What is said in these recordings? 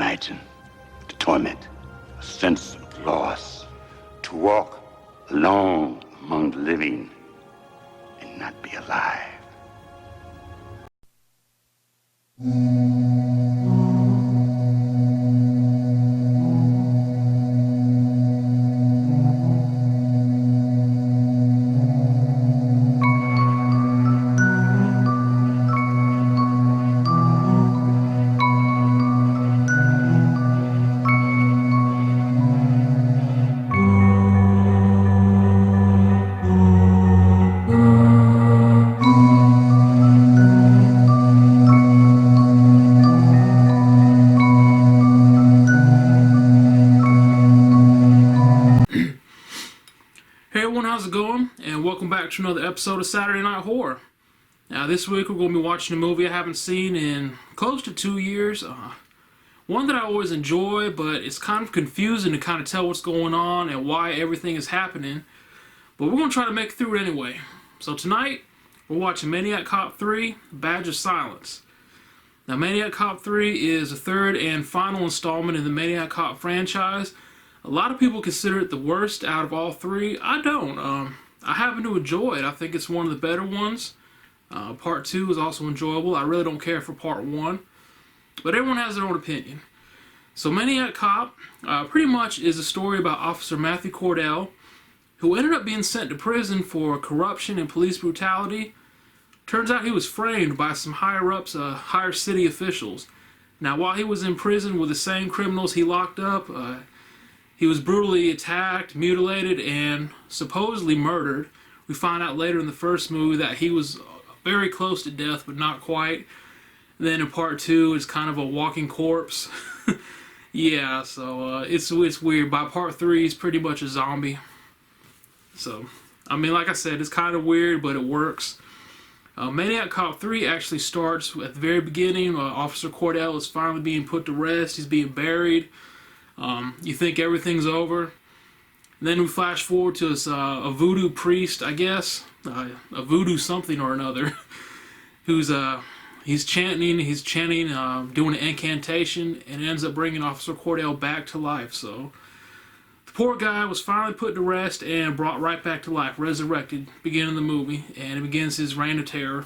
Imagine the torment, a sense of loss, to walk alone among the living and not be alive. Hey everyone, how's it going? And welcome back to another episode of Saturday Night Horror. Now this week we're going to be watching a movie I haven't seen in close to 2 years. One that I always enjoy, but it's kind of confusing to kind of tell what's going on and why everything is happening. But we're going to try to make it through it anyway. So tonight, we're watching Maniac Cop 3, Badge of Silence. Now Maniac Cop 3 is the third and final installment in the Maniac Cop franchise. A lot of people consider it the worst out of all three. I don't. I happen to enjoy it. I think it's one of the better ones. Part 2 is also enjoyable. I really don't care for Part 1. But everyone has their own opinion. So Maniac Cop pretty much is a story about Officer Matthew Cordell, who ended up being sent to prison for corruption and police brutality. Turns out he was framed by some higher-ups, higher city officials. Now while he was in prison with the same criminals he locked up, he was brutally attacked, mutilated, and supposedly murdered. We find out later in the first movie that he was very close to death, but not quite. Then in part 2, it's kind of a walking corpse. Yeah, so it's weird. By part 3, he's pretty much a zombie. So, I mean, like I said, it's kind of weird, but it works. Maniac Cop 3 actually starts at the very beginning. Officer Cordell is finally being put to rest. He's being buried. You think everything's over. And then we flash forward to a voodoo priest, I guess, a voodoo something or another, who's he's chanting, doing an incantation, and ends up bringing Officer Cordell back to life. So the poor guy was finally put to rest and brought right back to life, resurrected, beginning of the movie, and it begins his reign of terror.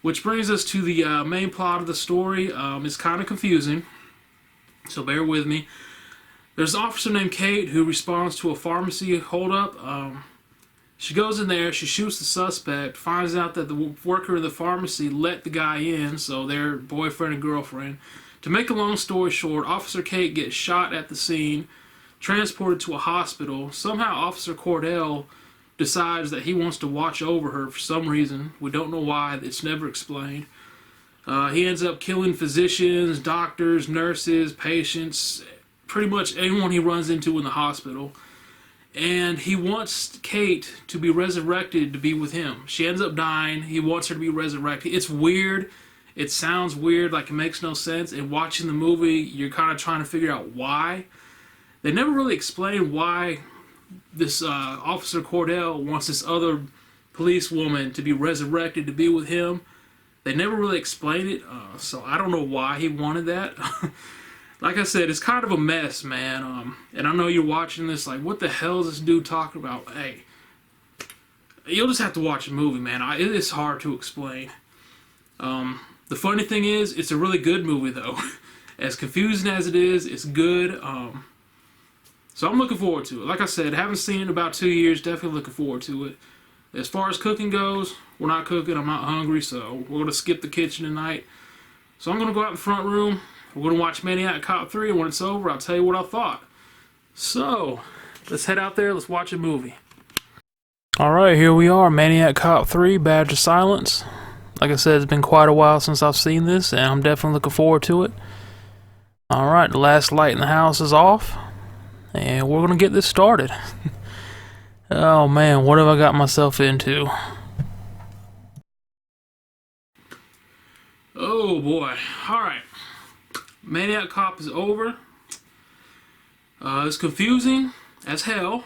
Which brings us to the main plot of the story. It's kind of confusing, so bear with me. There's an officer named Kate who responds to a pharmacy holdup. She goes in there, she shoots the suspect, finds out that the worker in the pharmacy let the guy in, so they're boyfriend and girlfriend. To make a long story short, Officer Kate gets shot at the scene, transported to a hospital. Somehow Officer Cordell decides that he wants to watch over her for some reason. We don't know why, it's never explained. He ends up killing physicians, doctors, nurses, patients, pretty much anyone he runs into in the hospital. And he wants Kate to be resurrected to be with him. She ends up dying. He wants her to be resurrected. It's weird. It sounds weird, like it makes no sense. And watching the movie, you're kind of trying to figure out why. They never really explain why this Officer Cordell wants this other policewoman to be resurrected to be with him. They never really explained it, so I don't know why he wanted that. Like I said, it's kind of a mess, man. And I know you're watching this like, what the hell is this dude talking about? Hey, you'll just have to watch the movie, man. It is hard to explain. The funny thing is, it's a really good movie, though. As confusing as it is, it's good. So I'm looking forward to it. Like I said, haven't seen it in about 2 years. Definitely looking forward to it. As far as cooking goes, we're not cooking. I'm not hungry, so we're going to skip the kitchen tonight. So I'm going to go out in the front room. We're going to watch Maniac Cop 3, and when it's over, I'll tell you what I thought. So, let's head out there. Let's watch a movie. Alright, here we are. Maniac Cop 3, Badge of Silence. Like I said, it's been quite a while since I've seen this, and I'm definitely looking forward to it. Alright, the last light in the house is off, and we're going to get this started. Oh man, what have I got myself into? Oh boy. Alright. Maniac Cop is over. It's confusing as hell.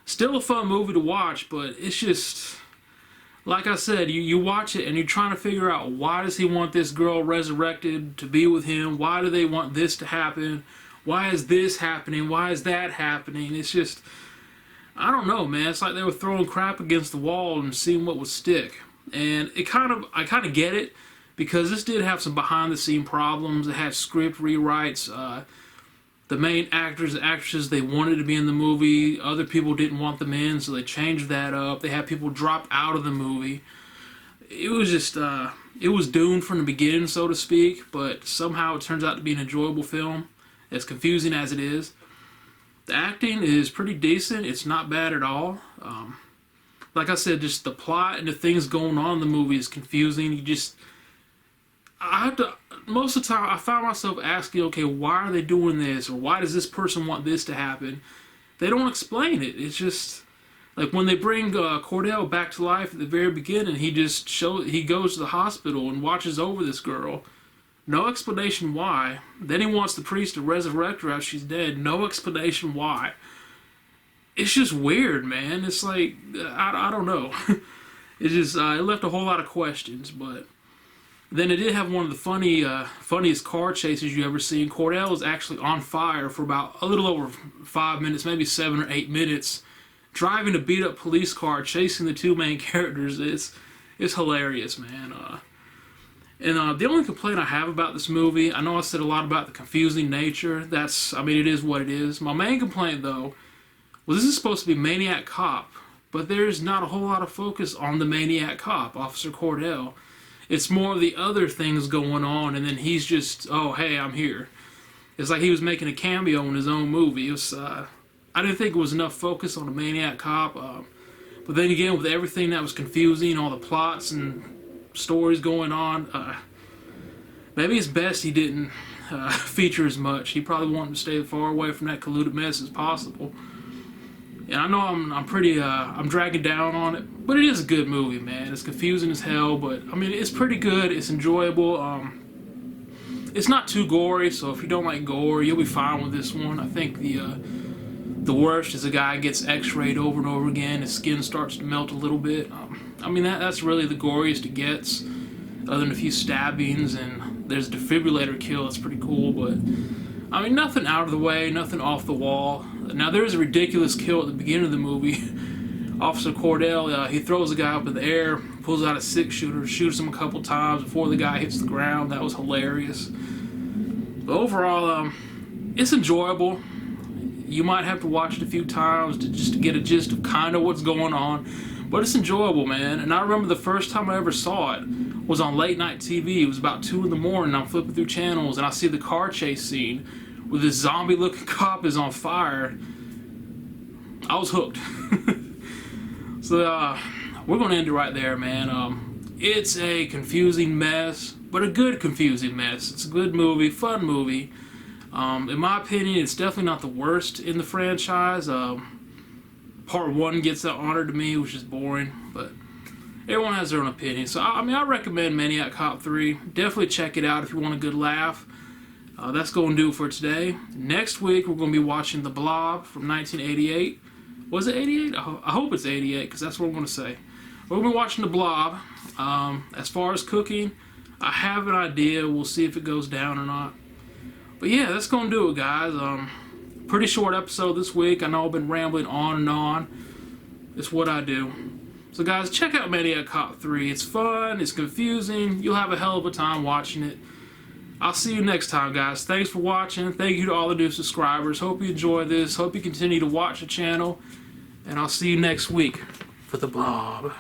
Still a fun movie to watch, but it's just... like I said, you watch it and you're trying to figure out, why does he want this girl resurrected to be with him? Why do they want this to happen? Why is this happening? Why is that happening? It's just, I don't know, man. It's like they were throwing crap against the wall and seeing what would stick. And I kind of get it, because this did have some behind the scene problems. It had script rewrites. The main actors and actresses, they wanted to be in the movie. Other people didn't want them in, so they changed that up. They had people drop out of the movie. It was just, it was doomed from the beginning, so to speak, but somehow it turns out to be an enjoyable film, as confusing as it is. The acting is pretty decent. It's not bad at all. Like I said, just the plot and the things going on in the movie is confusing. Most of the time, I found myself asking, okay, why are they doing this? Or why does this person want this to happen? They don't explain it. It's just, like when they bring Cordell back to life at the very beginning, he goes to the hospital and watches over this girl. No explanation why. Then he wants the priest to resurrect her after she's dead. No explanation why. It's just weird, man. It's like, I don't know. It just, it left a whole lot of questions, but then it did have one of the funniest car chases you ever seen. Cordell is actually on fire for about a little over 5 minutes, maybe 7 or 8 minutes, driving a beat up police car, chasing the two main characters. It's hilarious, man. And the only complaint I have about this movie, I know I said a lot about the confusing nature. It is what it is. My main complaint, though, was this is supposed to be Maniac Cop, but there's not a whole lot of focus on the Maniac Cop, Officer Cordell. It's more of the other things going on, and then he's just, oh, hey, I'm here. It's like he was making a cameo in his own movie. I didn't think it was enough focus on the Maniac Cop. But then again, with everything that was confusing, all the plots and stories going on, maybe it's best he didn't feature as much. He probably wanted to stay as far away from that colluded mess as possible. And I know I'm dragging down on it, but it is a good movie, man. It's confusing as hell, but I mean, it's pretty good. It's enjoyable. It's not too gory, so if you don't like gore, you'll be fine with this one. I think the worst is a guy gets X-rayed over and over again. His skin starts to melt a little bit. I mean, that's really the goriest it gets, other than a few stabbings, and there's a defibrillator kill. That's pretty cool, but I mean, nothing out of the way, nothing off the wall. Now, there is a ridiculous kill at the beginning of the movie. Officer Cordell, he throws the guy up in the air, pulls out a 6-shooter, shoots him a couple times before the guy hits the ground. That was hilarious. But overall, it's enjoyable. You might have to watch it a few times just to get a gist of kind of what's going on. But it's enjoyable, man. And I remember the first time I ever saw it was on late night TV. It was about 2 in the morning. I'm flipping through channels and I see the car chase scene where this zombie looking cop is on fire. I was hooked. So we're going to end it right there, man. It's a confusing mess, but a good confusing mess. It's a good movie, fun movie. In my opinion, it's definitely not the worst in the franchise. Part 1 gets that honor to me, which is boring, but everyone has their own opinion. So, I recommend Maniac Cop 3. Definitely check it out if you want a good laugh. That's going to do it for today. Next week, we're going to be watching The Blob from 1988. Was it 88? I hope it's 88, because that's what I'm going to say. We're going to be watching The Blob. As far as cooking, I have an idea. We'll see if it goes down or not. But yeah, that's going to do it, guys. Pretty short episode this week. I know I've been rambling on and on. It's what I do. So guys, check out Maniac Cop 3. It's fun, it's confusing. You'll have a hell of a time watching it. I'll see you next time, guys. Thanks for watching. Thank you to all the new subscribers. Hope you enjoy this. Hope you continue to watch the channel. And I'll see you next week for The Blob.